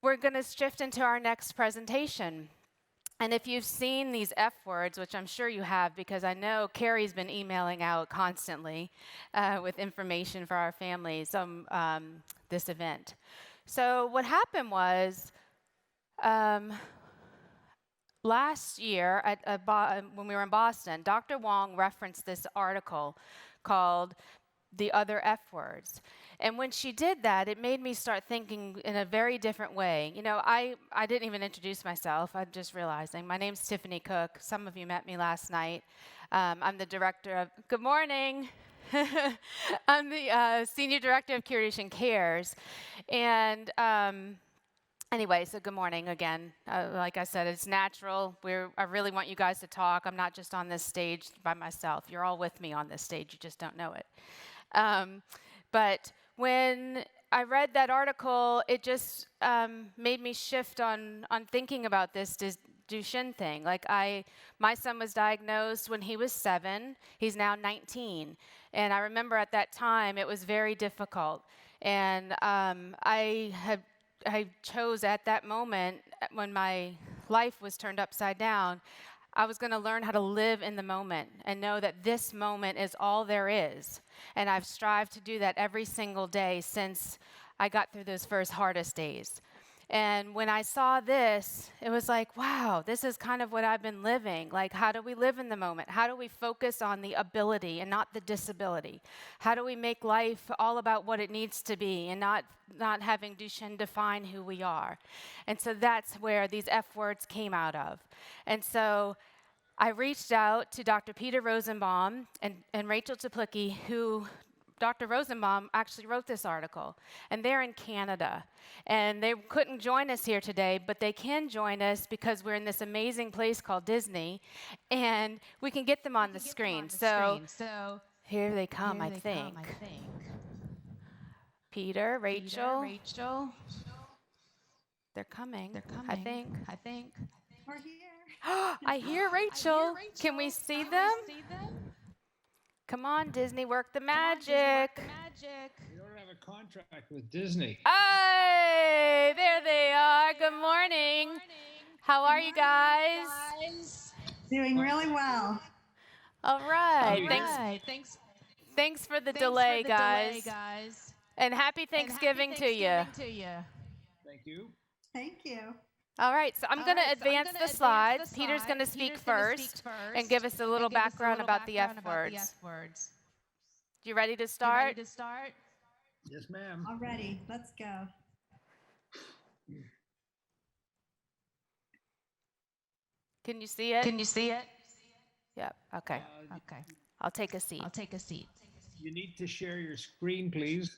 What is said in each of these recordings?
we're going to shift into our next presentation. And if you've seen these F words, which I'm sure you have, because I know Carrie's been emailing out constantly with information for our families on this event. So what happened was last year when we were in Boston, Dr. Wong referenced this article called The Other F Words. And when she did that, it made me start thinking in a very different way. You know, I didn't even introduce myself. I'm just realizing. My name's Tiffany Cook. Some of you met me last night. I'm the director of, good morning. I'm the senior director of Curation Cares. And anyway, so good morning again. Like I said, it's natural. I really want you guys to talk. I'm not just on this stage by myself. You're all with me on this stage. You just don't know it. But when I read that article, it just made me shift on thinking about this Duchenne thing. Like my son was diagnosed when he was 7. He's now 19. And I remember at that time, it was very difficult. And I chose at that moment, when my life was turned upside down, I was going to learn how to live in the moment and know that this moment is all there is. And I've strived to do that every single day since I got through those first hardest days. And when I saw this, it was like, wow, this is kind of what I've been living. Like, how do we live in the moment? How do we focus on the ability and not the disability? How do we make life all about what it needs to be and not having Duchenne define who we are? And so that's where these F words came out of. And so I reached out to Dr. Peter Rosenbaum and Rachel Teplicky, who Dr. Rosenbaum actually wrote this article, and they're in Canada. And they couldn't join us here today, but they can join us because we're in this amazing place called Disney, and we can get them on the screen. So here they come, I think. Peter, Rachel. They're coming, I think. We're here. I hear Rachel. Can we see them? Come on, Disney, work the magic. We don't have a contract with Disney. Hey, there they are. Good morning. How are you guys? Doing really well. All right. Thanks for the delay, guys. And happy Thanksgiving to you. Thank you. Thank you. All right, so I'm going to advance the slides. Peter's going to speak first and give us a little background about the F words. You ready to start? Yes, ma'am. All ready. Let's go. Can you see it? Yep. Okay. I'll take a seat. You need to share your screen, please.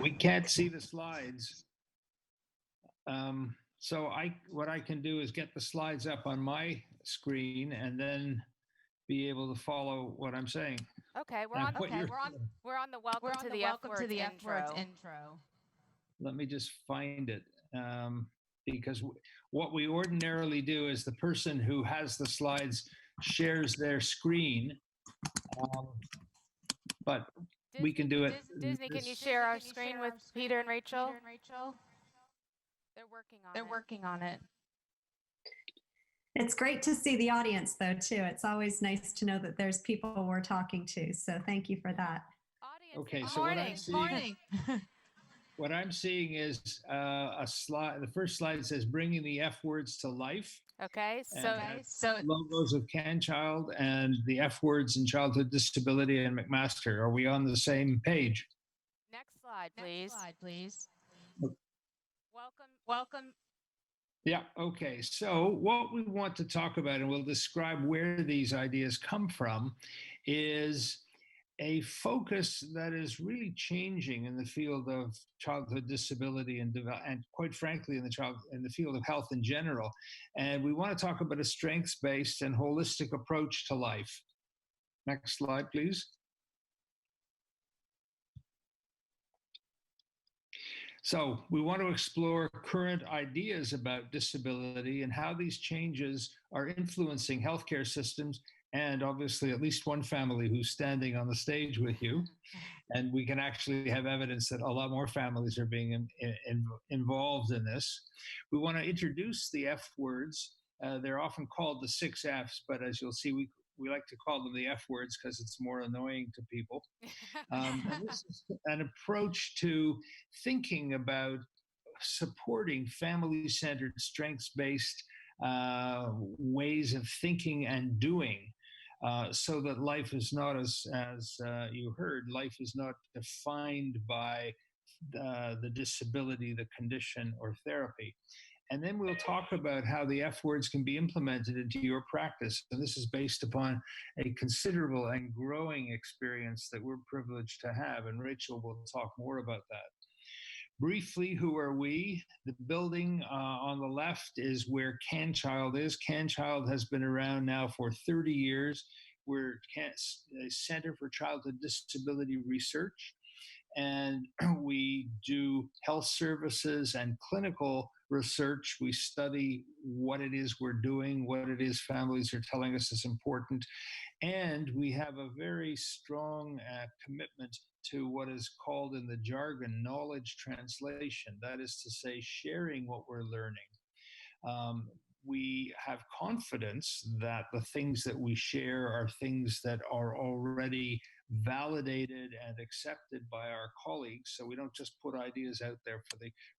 We can't see the slides. So what I can do is get the slides up on my screen and then be able to follow what I'm saying. Okay, we're on the welcome to the F words intro. Let me just find it, because what we ordinarily do is the person who has the slides shares their screen, but we can do it. Disney, can you share our screen with Peter and Rachel? They're working on it. It's great to see the audience, though, too. It's always nice to know that there's people we're talking to. So thank you for that. Audience, Okay, good so morning. what I'm seeing is a slide. The first slide says bringing the F words to life. Okay, so logos of CanChild and the F words in childhood disability and McMaster. Are we on the same page? Next slide, please. Welcome. Yeah, okay. So what we want to talk about, and we'll describe where these ideas come from, is a focus that is really changing in the field of childhood disability and quite frankly in the field of health in general. And we want to talk about a strengths-based and holistic approach to life. Next slide, please. So we want to explore current ideas about disability and how these changes are influencing healthcare systems and obviously at least one family who's standing on the stage with you. And we can actually have evidence that a lot more families are being involved in this. We want to introduce the F words. They're often called the 6 Fs, but as you'll see, we like to call them the F words because it's more annoying to people. And this is an approach to thinking about supporting family-centered, strengths-based ways of thinking and doing, so that life is not, as you heard, life is not defined by the disability, the condition, or therapy. And then we'll talk about how the F words can be implemented into your practice. And this is based upon a considerable and growing experience that we're privileged to have. And Rachel will talk more about that. Briefly, who are we? The building on the left is where CanChild is. CanChild has been around now for 30 years. We're a Center for Childhood Disability Research, and we do health services and clinical research. We study what it is we're doing, what it is families are telling us is important, and we have a very strong commitment to what is called in the jargon knowledge translation. That is to say, sharing what we're learning. We have confidence that the things that we share are things that are already validated and accepted by our colleagues. So we don't just put ideas out there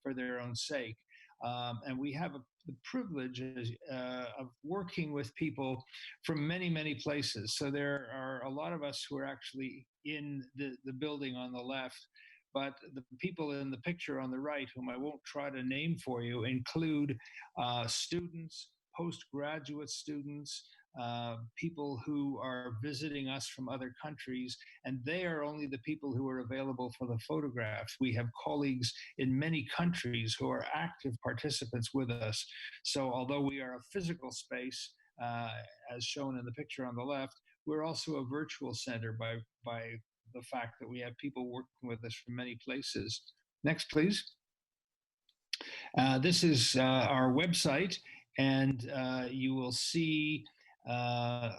for their own sake. And we have the privilege of working with people from many, many places. So there are a lot of us who are actually in the building on the left, but the people in the picture on the right, whom I won't try to name for you, include students, postgraduate students, people who are visiting us from other countries, and they are only the people who are available for the photographs. We have colleagues in many countries who are active participants with us. So although we are a physical space, as shown in the picture on the left, we're also a virtual center by the fact that we have people working with us from many places. Next, please. This is our website, and you will see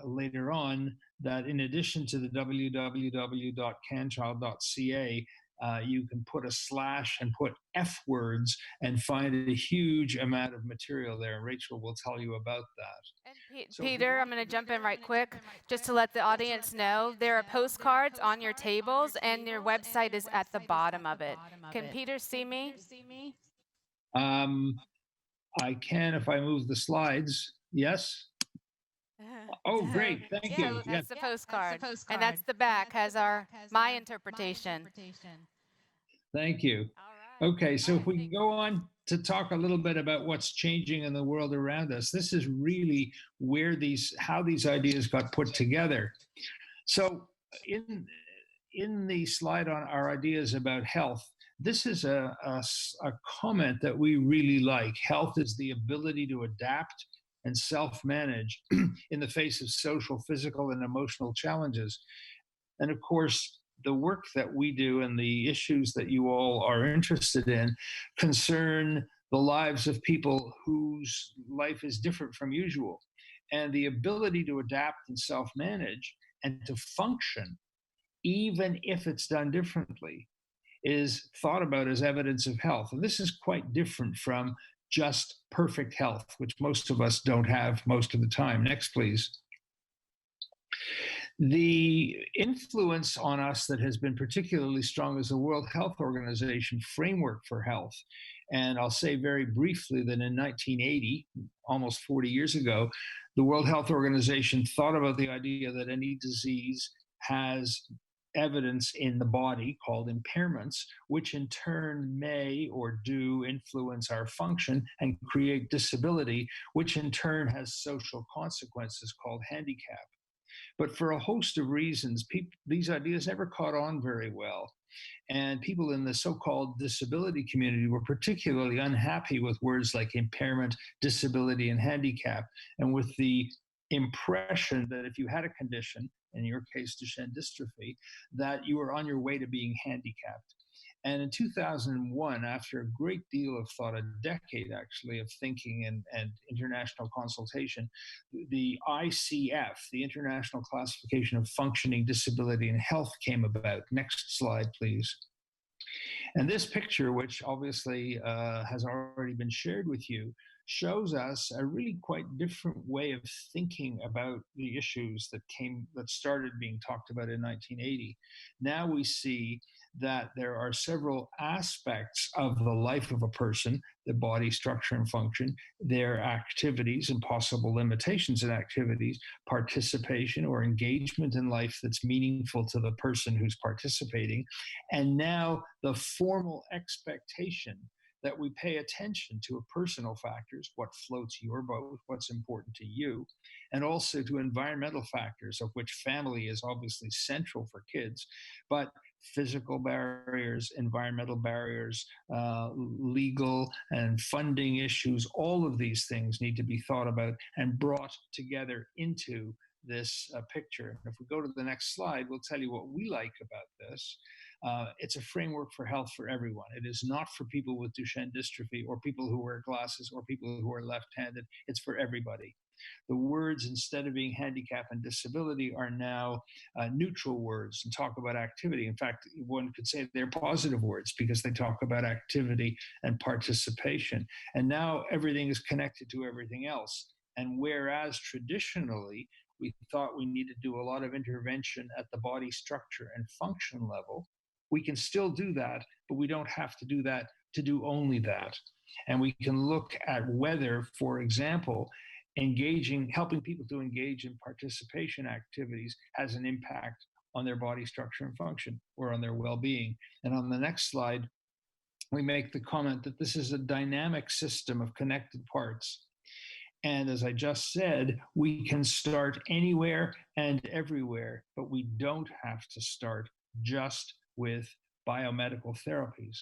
later on that in addition to the www.canchild.ca, you can put a slash and put F words and find a huge amount of material there. Rachel will tell you about that. And Peter, I'm going to jump in right quick just to let the audience know there are postcards on your tables and your website is at the bottom of it. Can Peter see me? I can if I move the slides. Yes? Oh, great. Thank you. That's Yes. the postcard. And that's the back, has my interpretation. Thank you. Okay, so if we can go on to talk a little bit about what's changing in the world around us, this is really where how these ideas got put together. So in the slide on our ideas about health, this is a comment that we really like. Health is the ability to adapt and self-manage in the face of social, physical, and emotional challenges. And of course, the work that we do and the issues that you all are interested in concern the lives of people whose life is different from usual. And the ability to adapt and self-manage and to function, even if it's done differently, is thought about as evidence of health. And this is quite different from just perfect health, which most of us don't have most of the time. Next, please. The influence on us that has been particularly strong is the World Health Organization framework for health. And I'll say very briefly that in 1980, almost 40 years ago, the World Health Organization thought about the idea that any disease has evidence in the body called impairments, which in turn may or do influence our function and create disability, which in turn has social consequences called handicap. But for a host of reasons, these ideas never caught on very well. And people in the so-called disability community were particularly unhappy with words like impairment, disability, and handicap, and with the impression that if you had a condition, in your case Duchenne dystrophy, that you were on your way to being handicapped. And in 2001, after a great deal of thought, a decade actually of thinking and international consultation, the ICF, the International Classification of Functioning, Disability, and Health, came about. Next slide, please. And this picture, which obviously has already been shared with you, shows us a really quite different way of thinking about the issues that started being talked about in 1980. Now we see that there are several aspects of the life of a person, the body structure and function, their activities and possible limitations in activities, participation or engagement in life that's meaningful to the person who's participating, and now the formal expectation that we pay attention to personal factors, what floats your boat, what's important to you, and also to environmental factors, of which family is obviously central for kids, but physical barriers, environmental barriers, legal and funding issues, all of these things need to be thought about and brought together into this picture. And if we go to the next slide, we'll tell you what we like about this. It's a framework for health for everyone. It is not for people with Duchenne dystrophy or people who wear glasses or people who are left-handed. It's for everybody. The words, instead of being handicap and disability, are now neutral words and talk about activity. In fact, one could say they're positive words because they talk about activity and participation. And now everything is connected to everything else. And whereas traditionally we thought we needed to do a lot of intervention at the body structure and function level, we can still do that, but we don't have to do that to do only that. And we can look at whether, for example, helping people to engage in participation activities has an impact on their body structure and function or on their well-being. And on the next slide, we make the comment that this is a dynamic system of connected parts. And as I just said, we can start anywhere and everywhere, but we don't have to start just with biomedical therapies.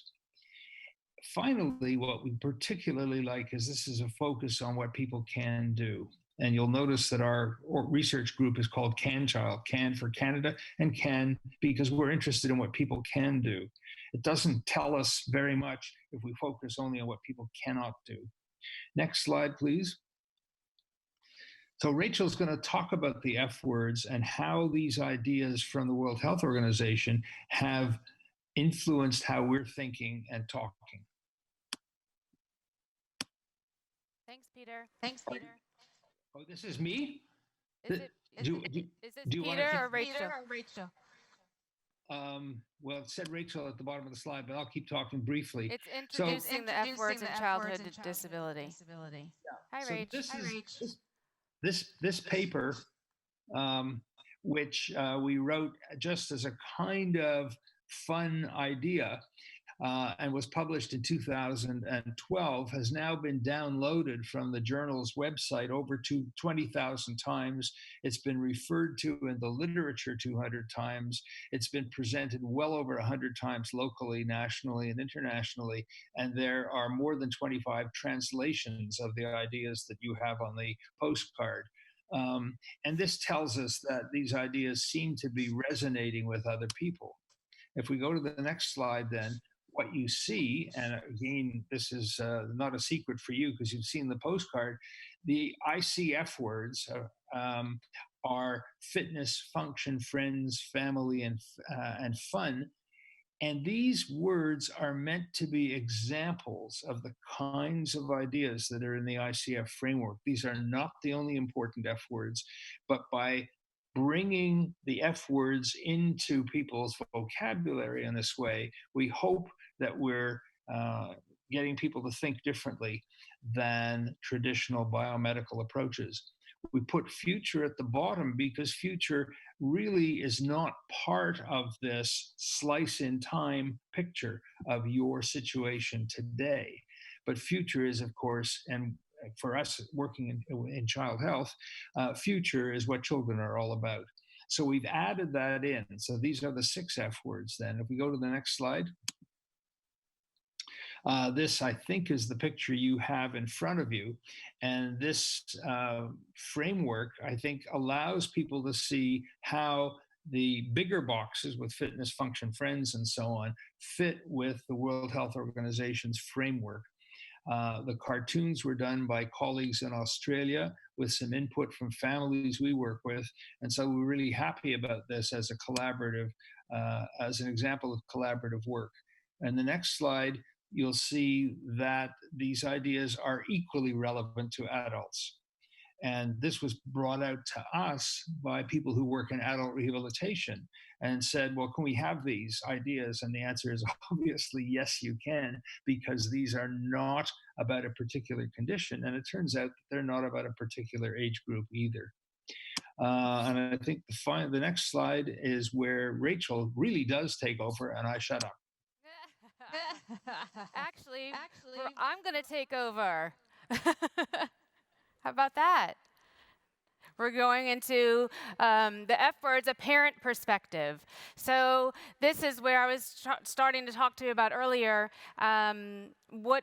Finally, what we particularly like is this is a focus on what people can do. And you'll notice that our research group is called CAN Child, CAN for Canada, and CAN because we're interested in what people can do. It doesn't tell us very much if we focus only on what people cannot do. Next slide, please. So Rachel's going to talk about the F words and how these ideas from the World Health Organization have influenced how we're thinking and talking. Thanks, Peter. Oh, this is me? Is this Peter or Rachel? Well, it said Rachel at the bottom of the slide, but I'll keep talking briefly. It's introducing the F words in childhood disability. Yeah. Hi, So Rach. this paper, which we wrote just as a kind of fun idea and was published in 2012, has now been downloaded from the journal's website over 20,000 times. It's been referred to in the literature 200 times. It's been presented well over 100 times locally, nationally, and internationally. And there are more than 25 translations of the ideas that you have on the postcard. And this tells us that these ideas seem to be resonating with other people. If we go to the next slide, then what you see, and again, this is not a secret for you because you've seen the postcard, the ICF words are fitness, function, friends, family, and fun. And these words are meant to be examples of the kinds of ideas that are in the ICF framework. These are not the only important F words, but by bringing the F words into people's vocabulary in this way, we hope that we're getting people to think differently than traditional biomedical approaches. We put future at the bottom because future really is not part of this slice in time picture of your situation today. But future is, of course, and for us working in child health, future is what children are all about. So we've added that in. So these are the 6 F words then. If we go to the next slide. This, I think, is the picture you have in front of you. And this framework, I think, allows people to see how the bigger boxes with fitness, function, friends, and so on fit with the World Health Organization's framework. The cartoons were done by colleagues in Australia with some input from families we work with. And so we're really happy about this as a collaborative, as an example of collaborative work. And the next slide, you'll see that these ideas are equally relevant to adults. And this was brought out to us by people who work in adult rehabilitation and said, well, can we have these ideas? And the answer is obviously yes, you can, because these are not about a particular condition. And it turns out that they're not about a particular age group either. And I think the next slide is where Rachel really does take over and I shut up. Actually, I'm going to take over. How about that? We're going into the F words, a parent perspective. So this is where I was starting to talk to you about earlier, what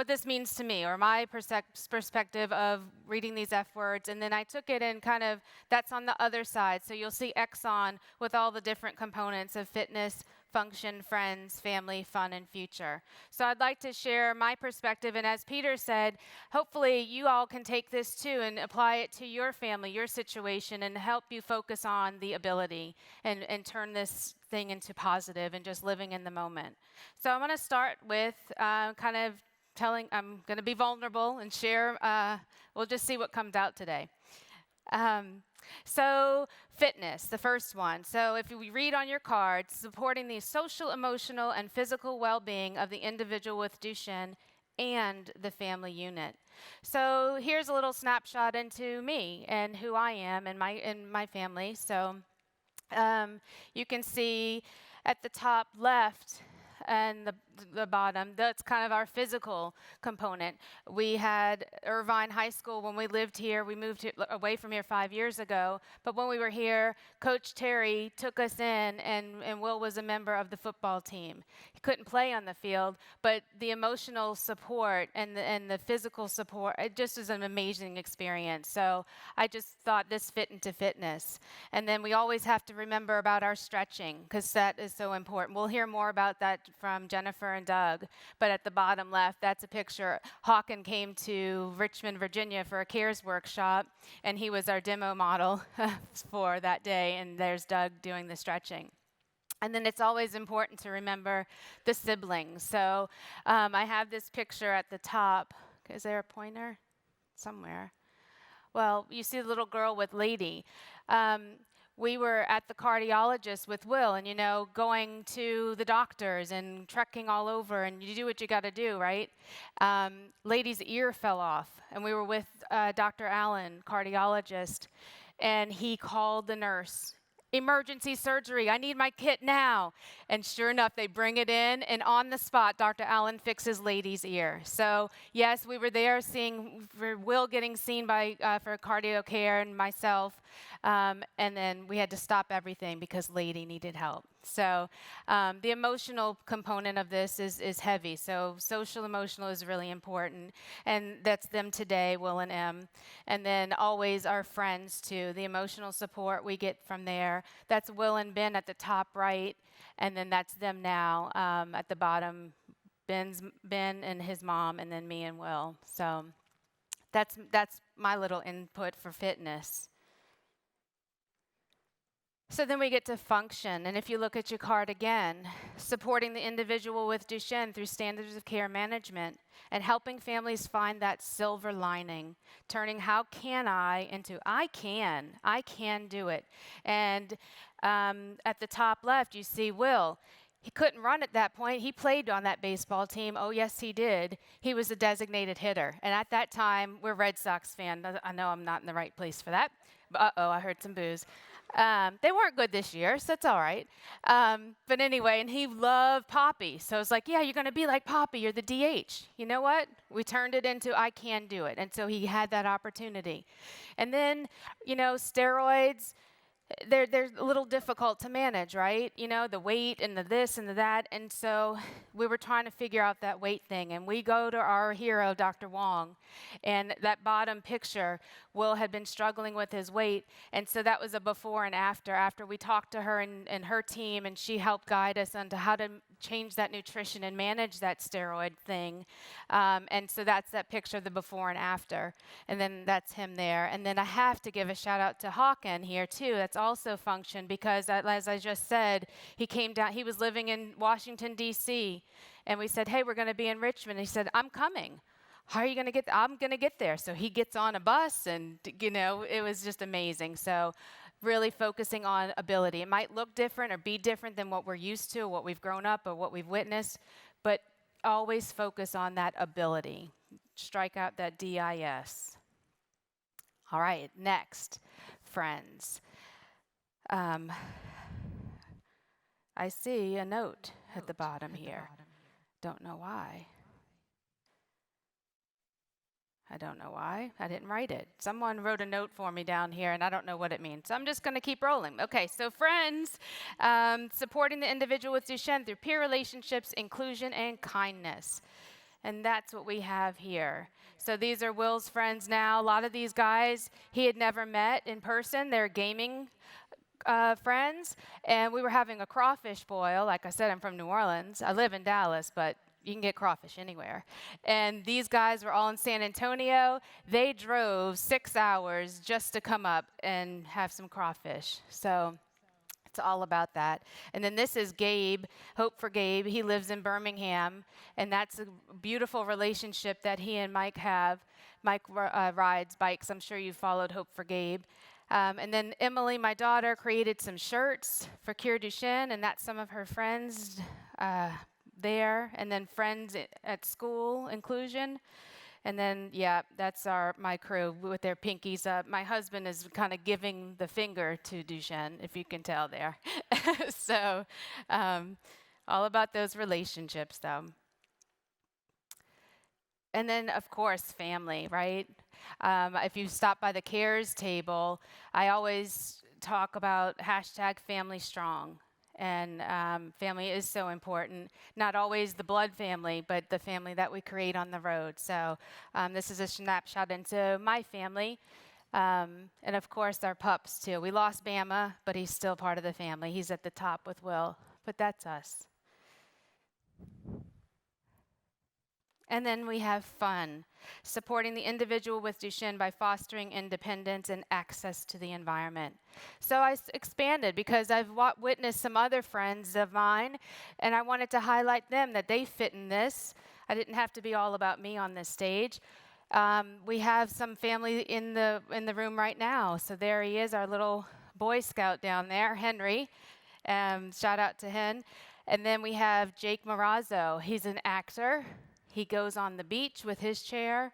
this means to me, or my perspective of reading these F words. And then I took it and kind of, that's on the other side. So you'll see Exxon with all the different components of fitness, function, friends, family, fun, and future. So I'd like to share my perspective, and as Peter said, hopefully you all can take this too and apply it to your family, your situation, and help you focus on the ability and turn this thing into positive and just living in the moment. So I'm going to start with I'm going to be vulnerable and share, we'll just see what comes out today. So fitness, the first one. So if we read on your cards, supporting the social, emotional, and physical well-being of the individual with Duchenne and the family unit. So here's a little snapshot into me and who I am and my family. So you can see at the top left and the bottom, that's kind of our physical component. We had Irvine High School when we lived here. We moved away from here 5 years ago. But when we were here, Coach Terry took us in, and Will was a member of the football team. He couldn't play on the field, but the emotional support and the physical support, it just is an amazing experience. So I just thought this fit into fitness. And then we always have to remember about our stretching, because that is so important. We'll hear more about that from Jennifer and Doug. But at the bottom left, that's a picture. Hawken came to Richmond, Virginia for a CARES workshop, and he was our demo model for that day. And there's Doug doing the stretching. And then it's always important to remember the siblings. So I have this picture at the top. Is there a pointer? Somewhere. Well, you see the little girl with Lady. We were at the cardiologist with Will, and going to the doctors and trekking all over, and you do what you got to do, right? Lady's ear fell off, and we were with Dr. Allen, cardiologist, and he called the nurse. Emergency surgery, I need my kit now. And sure enough, they bring it in, and on the spot, Dr. Allen fixes Lady's ear. So yes, we were there for Will getting seen for cardio care and myself, and then we had to stop everything because Lady needed help. So the emotional component of this is heavy. So social emotional is really important, and that's them today, Will and Em. And then always our friends too. The emotional support we get from there. That's Will and Ben at the top right, and then that's them now at the bottom. Ben and his mom, and then me and Will. So that's my little input for fitness. So then we get to function, and if you look at your card again, supporting the individual with Duchenne through standards of care management and helping families find that silver lining, turning how can I into I can do it. And at the top left, you see Will. He couldn't run at that point. He played on that baseball team. Oh, yes, he did. He was a designated hitter. And at that time, we're Red Sox fans. I know I'm not in the right place for that. Uh-oh, I heard some boos. They weren't good this year, so it's all right. But anyway, and he loved Poppy. So it's like, yeah, you're going to be like Poppy. You're the DH. You know what? We turned it into I can do it. And so he had that opportunity. And then, steroids, they're a little difficult to manage, right? You know, the weight and the this and the that. And so we were trying to figure out that weight thing. And we go to our hero, Dr. Wong, and that bottom picture, Will had been struggling with his weight. And so that was a before and after we talked to her and her team, and she helped guide us onto how to change that nutrition and manage that steroid thing. And so that's that picture, the before and after. And then that's him there. And then I have to give a shout out to Hawken here too. That's also functioned because, as I just said, he came down, he was living in Washington, D.C. And we said, hey, we're going to be in Richmond. And he said, I'm coming. How are you going to get there? I'm going to get there. So he gets on a bus, and, you know, it was just amazing. So really focusing on ability. It might look different or be different than what we're used to, what we've grown up, or what we've witnessed, but always focus on that ability. Strike out that DIS. All right, next, friends. I see a note at the bottom here. Don't know why. I don't know why. I didn't write it. Someone wrote a note for me down here, and I don't know what it means. So I'm just going to keep rolling. Okay, so friends, supporting the individual with Duchenne through peer relationships, inclusion, and kindness. And that's what we have here. So these are Will's friends now. A lot of these guys he had never met in person. They're gaming friends. And we were having a crawfish boil. Like I said, I'm from New Orleans. I live in Dallas, but you can get crawfish anywhere. And these guys were all in San Antonio. They drove 6 hours just to come up and have some crawfish. So it's all about that. And then this is Gabe, Hope for Gabe. He lives in Birmingham, and that's a beautiful relationship that he and Mike have. Mike rides bikes. I'm sure you followed Hope for Gabe. And then Emily, my daughter, created some shirts for Cure Duchenne, and that's some of her friends there. And then friends at school, inclusion. And then, yeah, that's my crew with their pinkies up. My husband is kind of giving the finger to Duchenne, if you can tell there. So all about those relationships, though. And then, of course, family, right? If you stop by the CARES table, I always talk about #FamilyStrong. And family is so important. Not always the blood family, but the family that we create on the road. So this is a snapshot into my family. And of course, our pups, too. We lost Bama, but he's still part of the family. He's at the top with Will, but that's us. And then we have fun, supporting the individual with Duchenne by fostering independence and access to the environment. So I expanded because I've witnessed some other friends of mine, and I wanted to highlight them, that they fit in this. I didn't have to be all about me on this stage. We have some family in the room right now. So there he is, our little Boy Scout down there, Henry. Shout out to him. And then we have Jake Marazzo. He's an actor. He goes on the beach with his chair.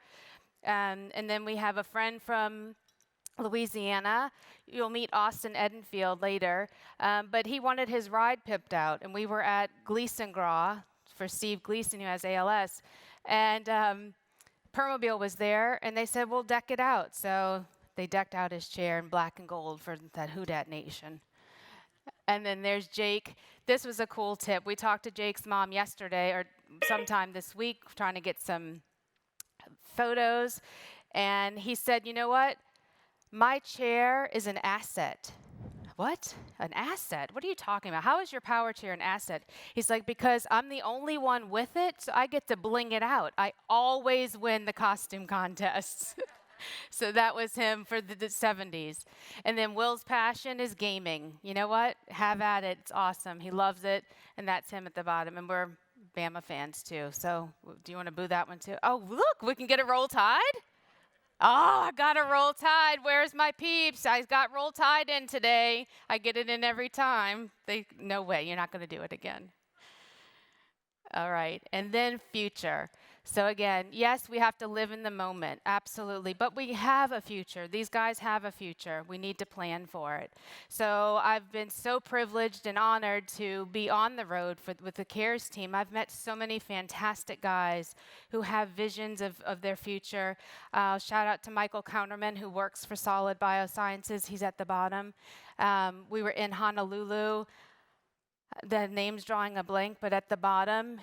And then we have a friend from Louisiana. You'll meet Austin Edenfield later. But he wanted his ride pipped out. And we were at Gleason Graw for Steve Gleason, who has ALS. And Permobile was there. And they said, we'll deck it out. So they decked out his chair in black and gold for that Who Dat Nation. And then there's Jake. This was a cool tip. We talked to Jake's mom yesterday or sometime this week trying to get some photos. And he said, you know what? My chair is an asset. What? An asset? What are you talking about? How is your power chair an asset? He's like, because I'm the only one with it, so I get to bling it out. I always win the costume contests. So that was him for the 70s. And then Will's passion is gaming. You know what? Have at it. It's awesome. He loves it. And that's him at the bottom. And we're Bama fans, too. So do you want to boo that one, too? Oh, look, we can get a Roll Tide. Oh, I got a Roll Tide. Where's my peeps? I got Roll Tide in today. I get it in every time. No way. You're not going to do it again. All right. And then future. So again, yes, we have to live in the moment, absolutely. But we have a future. These guys have a future. We need to plan for it. So I've been so privileged and honored to be on the road with the CARES team. I've met so many fantastic guys who have visions of their future. Shout out to Michael Counterman, who works for Solid Biosciences. He's at the bottom. We were in Honolulu. The name's drawing a blank, but at the bottom.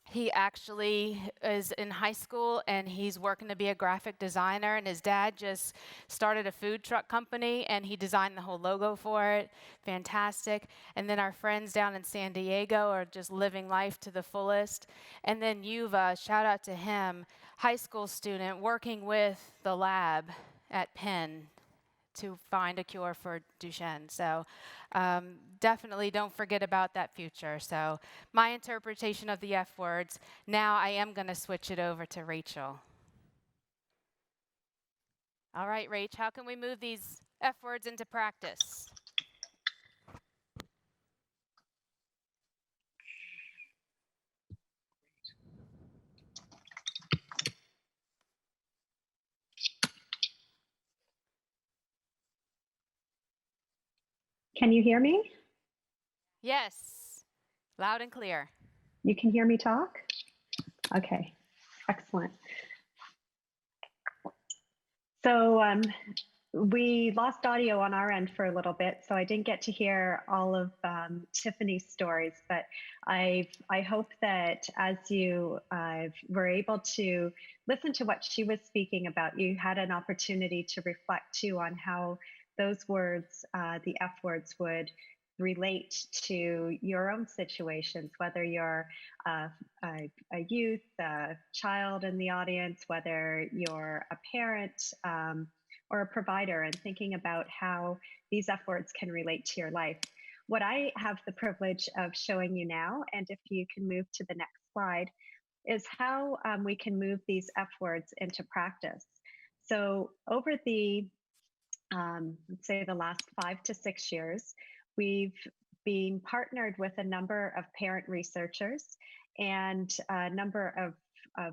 He actually is in high school and he's working to be a graphic designer, and his dad just started a food truck company and he designed the whole logo for it. Fantastic. And then our friends down in San Diego are just living life to the fullest. And then Yuva, shout out to him, high school student working with the lab at Penn to find a cure for Duchenne. So definitely don't forget about that future. So my interpretation of the F words, now I am going to switch it over to Rachel. All right, Rach, how can we move these F words into practice? Can you hear me? Yes, loud and clear. You can hear me talk? Okay, excellent. So we lost audio on our end for a little bit, so I didn't get to hear all of Tiffany's stories, but I hope that as you were able to listen to what she was speaking about, you had an opportunity to reflect too on how those words, the F words, would relate to your own situations, whether you're a youth, a child in the audience, whether you're a parent, or a provider, and thinking about how these F words can relate to your life. What I have the privilege of showing you now, and if you can move to the next slide, is how we can move these F words into practice. So over the, let's say the last 5 to 6 years, we've been partnered with a number of parent researchers and a number of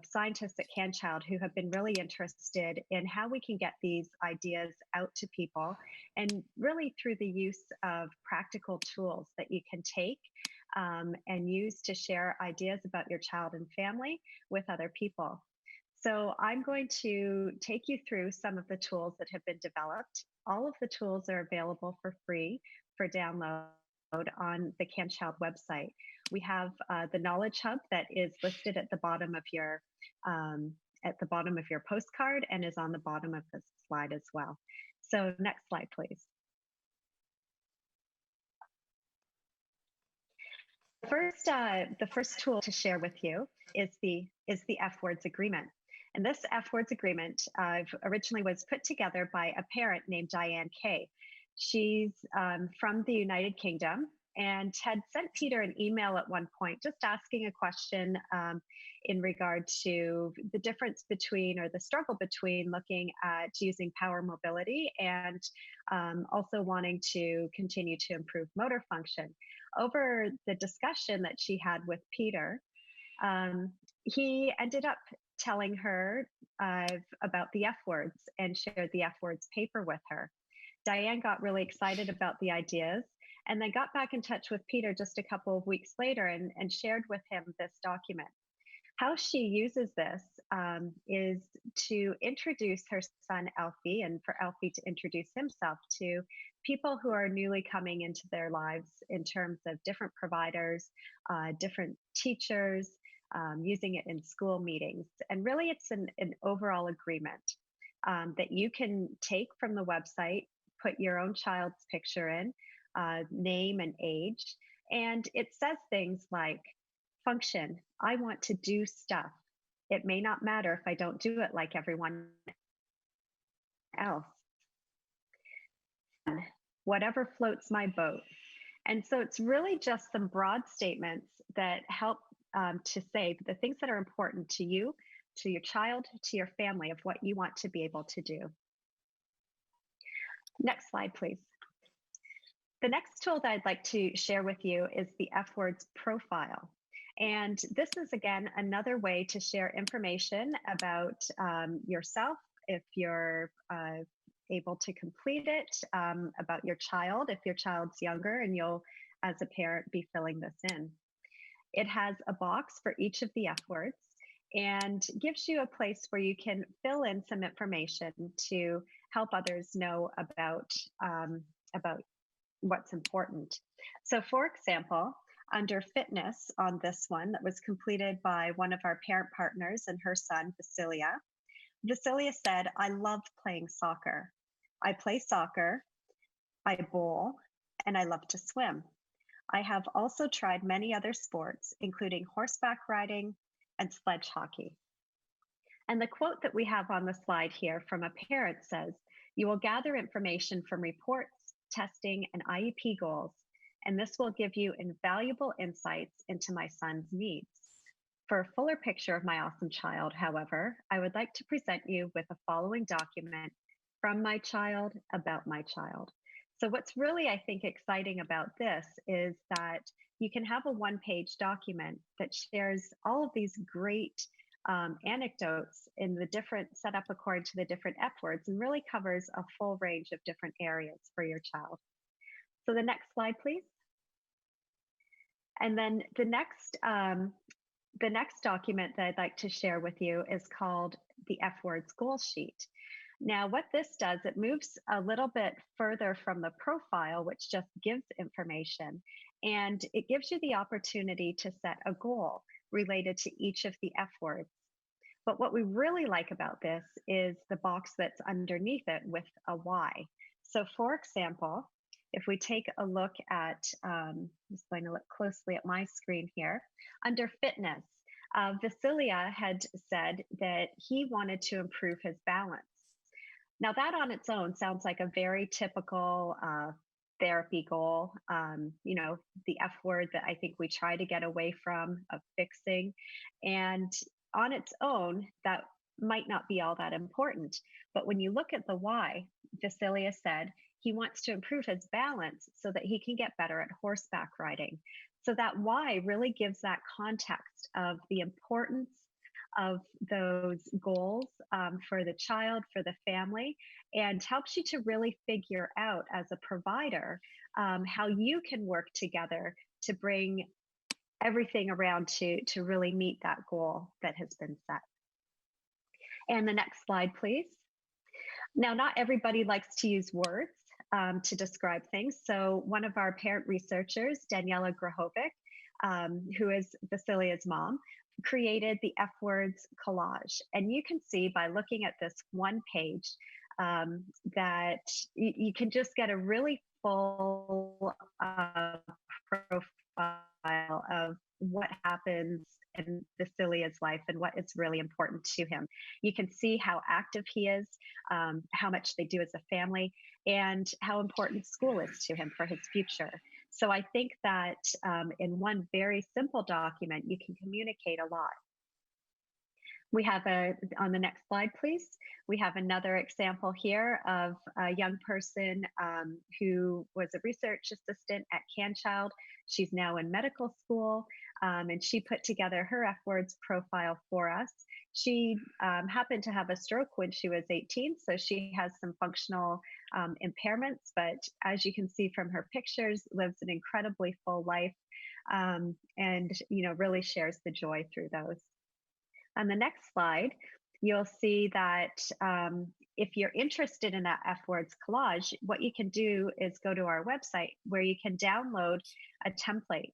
scientists at CanChild who have been really interested in how we can get these ideas out to people, and really through the use of practical tools that you can take and use to share ideas about your child and family with other people. So I'm going to take you through some of the tools that have been developed. All of the tools are available for free for download on the CanChild website. We have the Knowledge Hub that is listed at the bottom of your postcard and is on the bottom of the slide as well. So next slide, please. The first tool to share with you is the F words agreement. And this F words agreement originally was put together by a parent named Diane Kay. She's from the United Kingdom and had sent Peter an email at one point just asking a question in regard to the difference between, or the struggle between, looking at using power mobility and also wanting to continue to improve motor function. Over the discussion that she had with Peter, he ended up telling her about the F words and shared the F words paper with her. Diane got really excited about the ideas and then got back in touch with Peter just a couple of weeks later and shared with him this document. How she uses this is to introduce her son, Alfie, and for Alfie to introduce himself to people who are newly coming into their lives in terms of different providers, different teachers, using it in school meetings. And really, it's an overall agreement that you can take from the website, put your own child's picture in, name and age, and it says things like, function, I want to do stuff. It may not matter if I don't do it like everyone else. Whatever floats my boat. And so it's really just some broad statements that help to say the things that are important to you, to your child, to your family, of what you want to be able to do. Next slide, please. The next tool that I'd like to share with you is the F words profile. And this is, again, another way to share information about yourself if you're able to complete it, about your child if your child's younger, and you'll, as a parent, be filling this in. It has a box for each of the F words and gives you a place where you can fill in some information to help others know about what's important. So, for example, under fitness on this one that was completed by one of our parent partners and her son, Vasilia said, "I love playing soccer. I play soccer, I bowl, and I love to swim. I have also tried many other sports, including horseback riding and sledge hockey." And the quote that we have on the slide here from a parent says, "You will gather information from reports, testing, and IEP goals, and this will give you invaluable insights into my son's needs. For a fuller picture of my awesome child, however, I would like to present you with the following document from my child about my child." So, what's really, I think, exciting about this is that you can have a one-page document that shares all of these great anecdotes in the different set up according to the different F words, and really covers a full range of different areas for your child. So, the next slide, please. And then the next document that I'd like to share with you is called the F Words Goal Sheet. Now, what this does, it moves a little bit further from the profile, which just gives information, and it gives you the opportunity to set a goal related to each of the F words. But what we really like about this is the box that's underneath it with a why. So, for example, if we take a look at, just going to look closely at my screen here, under fitness, Vasilia had said that he wanted to improve his balance. Now, that on its own sounds like a very typical therapy goal, the F word that I think we try to get away from, of fixing. And on its own, that might not be all that important. But when you look at the why, Vasilia said he wants to improve his balance so that he can get better at horseback riding. So that why really gives that context of the importance of those goals for the child, for the family, and helps you to really figure out as a provider how you can work together to bring everything around to really meet that goal that has been set. And the next slide, please. Now, not everybody likes to use words to describe things. So one of our parent researchers, Daniela Grahovic, who is Vasilia's mom, created the F Words Collage. And you can see by looking at this one page that you can just get a really full profile of what happens in Vasilia's life and what is really important to him. You can see how active he is, how much they do as a family, and how important school is to him for his future. So I think that in one very simple document, you can communicate a lot. We have on the next slide, please. We have another example here of a young person who was a research assistant at CanChild. She's now in medical school, and she put together her F Words profile for us. She happened to have a stroke when she was 18, so she has some functional impairments, but as you can see from her pictures, lives an incredibly full life, and really shares the joy through those. On the next slide, you'll see that if you're interested in that F Words collage, what you can do is go to our website where you can download a template.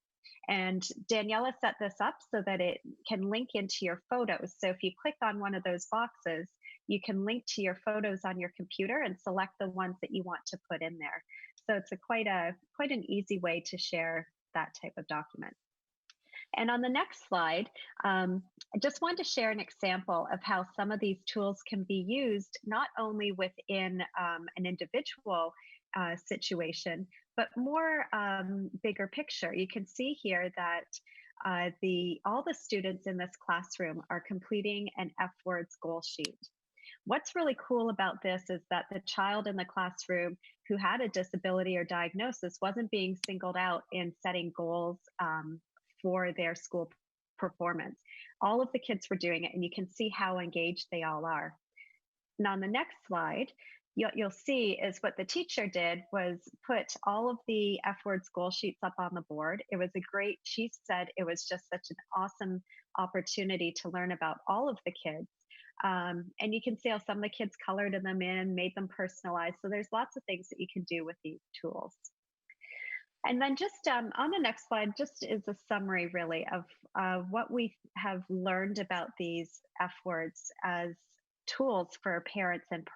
And Daniela set this up so that it can link into your photos. So if you click on one of those boxes, you can link to your photos on your computer and select the ones that you want to put in there. So it's quite an easy way to share that type of document. And on the next slide, I just wanted to share an example of how some of these tools can be used not only within an individual situation, but more bigger picture. You can see here that all the students in this classroom are completing an F Words goal sheet. What's really cool about this is that the child in the classroom who had a disability or diagnosis wasn't being singled out in setting goals for their school performance. All of the kids were doing it, and you can see how engaged they all are. And on the next slide, you'll see is what the teacher did was put all of the F words goal sheets up on the board. It was a great, she said it was just such an awesome opportunity to learn about all of the kids. And you can see how some of the kids colored them in, made them personalized. So there's lots of things that you can do with these tools. And then just on the next slide, just is a summary really of what we have learned about these F words as tools for parents and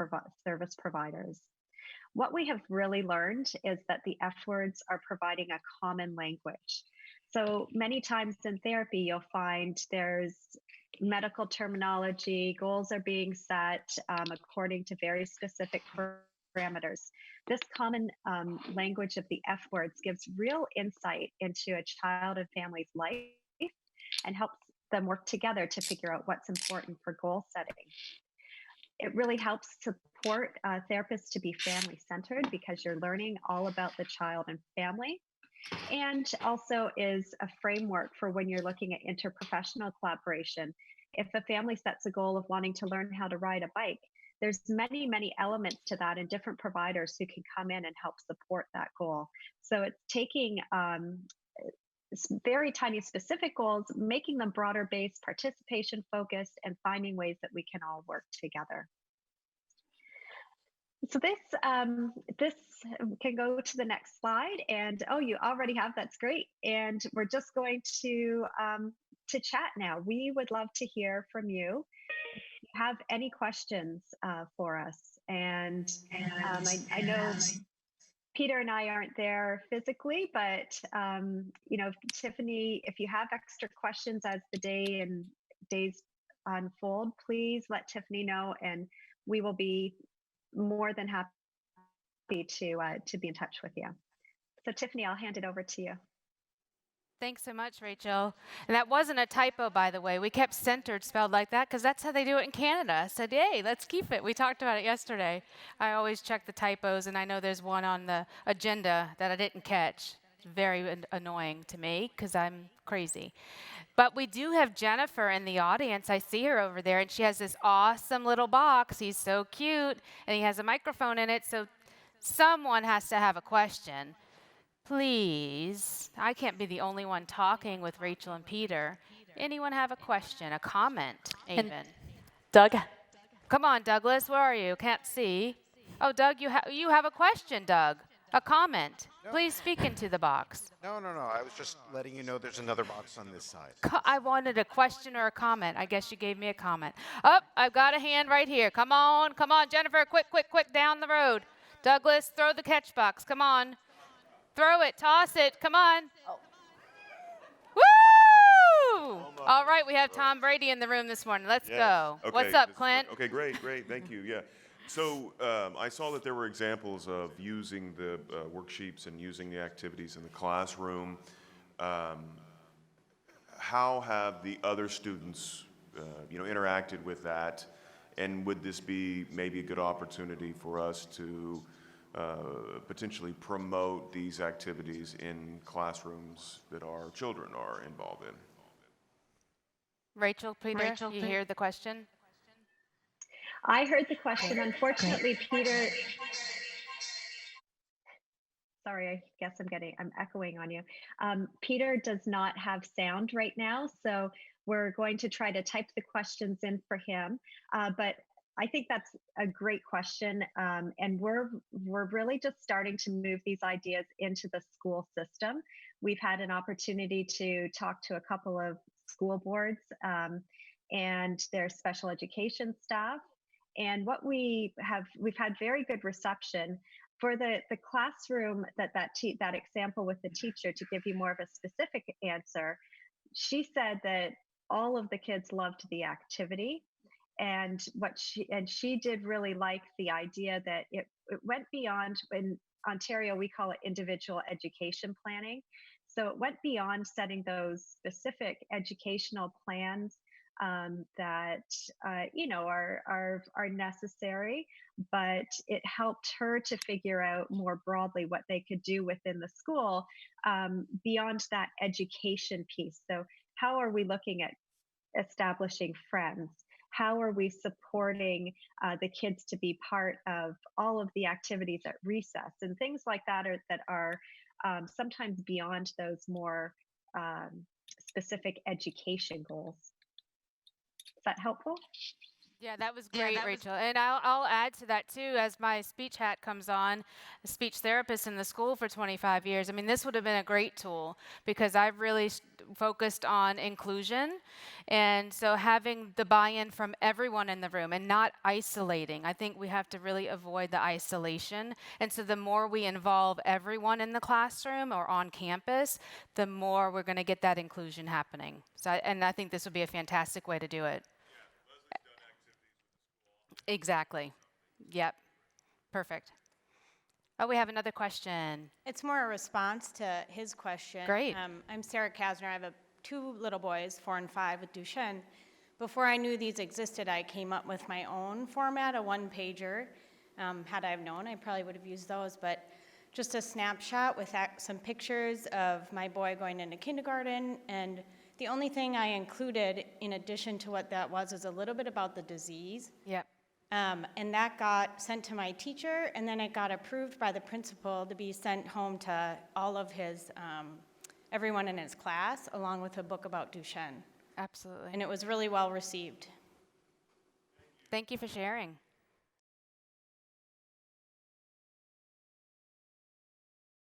service providers. What we have really learned is that the F words are providing a common language. So many times in therapy, you'll find there's medical terminology, goals are being set according to very specific parameters. This common language of the F words gives real insight into a child and family's life and helps them work together to figure out what's important for goal setting. It really helps support therapists to be family centered because you're learning all about the child and family, and also is a framework for when you're looking at interprofessional collaboration. If a family sets a goal of wanting to learn how to ride a bike, there's many, many elements to that and different providers who can come in and help support that goal. So it's taking very tiny specific goals, making them broader based, participation focused, and finding ways that we can all work together. So this can go to the next slide. And oh, you already have, that's great. And we're just going to chat now. We would love to hear from you. If you have any questions for us. And I know Peter and I aren't there physically, but Tiffany, if you have extra questions as the days unfold, please let Tiffany know, and we will be more than happy to be in touch with you. So Tiffany, I'll hand it over to you. Thanks so much, Rachel. And that wasn't a typo, by the way. We kept centered spelled like that because that's how they do it in Canada. I said, yay, let's keep it. We talked about it yesterday. I always check the typos, and I know there's one on the agenda that I didn't catch. It's very annoying to me because I'm crazy. But we do have Jennifer in the audience. I see her over there, and she has this awesome little box. He's so cute, and he has a microphone in it, so someone has to have a question. Please, I can't be the only one talking with Rachel and Peter. Anyone have a question, a comment, even? And Doug? Come on, Douglas, where are you? Can't see. Oh, Doug, you have a question, Doug. A comment. No. Please speak into the box. No. I was just letting you know there's another box on this side. I wanted a question or a comment. I guess you gave me a comment. Oh, I've got a hand right here. Come on, Jennifer, quick, down the road. Douglas, throw the catch box. Come on. Throw it, toss it, come on. Oh. Woo! All right, we have Tom Brady in the room this morning. Let's go. Okay, What's up, Clint? Okay, great, thank you, yeah. So I saw that there were examples of using the worksheets and using the activities in the classroom. How have the other students, interacted with that? And would this be maybe a good opportunity for us to potentially promote these activities in classrooms that our children are involved in? Rachel, Peter, you hear the question? I heard the question. Unfortunately, Peter. Sorry, I guess I'm echoing on you. Peter does not have sound right now, so we're going to try to type the questions in for him. But I think that's a great question, and we're really just starting to move these ideas into the school system. We've had an opportunity to talk to a couple of school boards and their special education staff, and we've had very good reception for the classroom. That example with the teacher, to give you more of a specific answer, she said that all of the kids loved the activity. And she did really like the idea that it went beyond. In Ontario, we call it individual education planning. So it went beyond setting those specific educational plans that are necessary, but it helped her to figure out more broadly what they could do within the school beyond that education piece. So how are we looking at establishing friends? How are we supporting the kids to be part of all of the activities at recess and things like that are sometimes beyond those more specific education goals? Is that helpful? Yeah, that was great, Rachel. And I'll add to that too, as my speech hat comes on, a speech therapist in the school for 25 years. I mean, this would have been a great tool because I've really focused on inclusion. And so having the buy-in from everyone in the room and not isolating. I think we have to really avoid the isolation. And so the more we involve everyone in the classroom or on campus, the more we're going to get that inclusion happening. So, and I think this would be a fantastic way to do it. Exactly. Yep. Perfect. Oh, we have another question. It's more a response to his question. Great. I'm Sarah Kasner. I have two little boys, 4 and 5, with Duchenne. Before I knew these existed, I came up with my own format, a one-pager. Had I have known, I probably would have used those, but just a snapshot with some pictures of my boy going into kindergarten, and the only thing I included in addition to what that was a little bit about the disease. Yep. And that got sent to my teacher, and then it got approved by the principal to be sent home to all of his, everyone in his class, along with a book about Duchenne. Absolutely. And it was really well received. Thank you for sharing.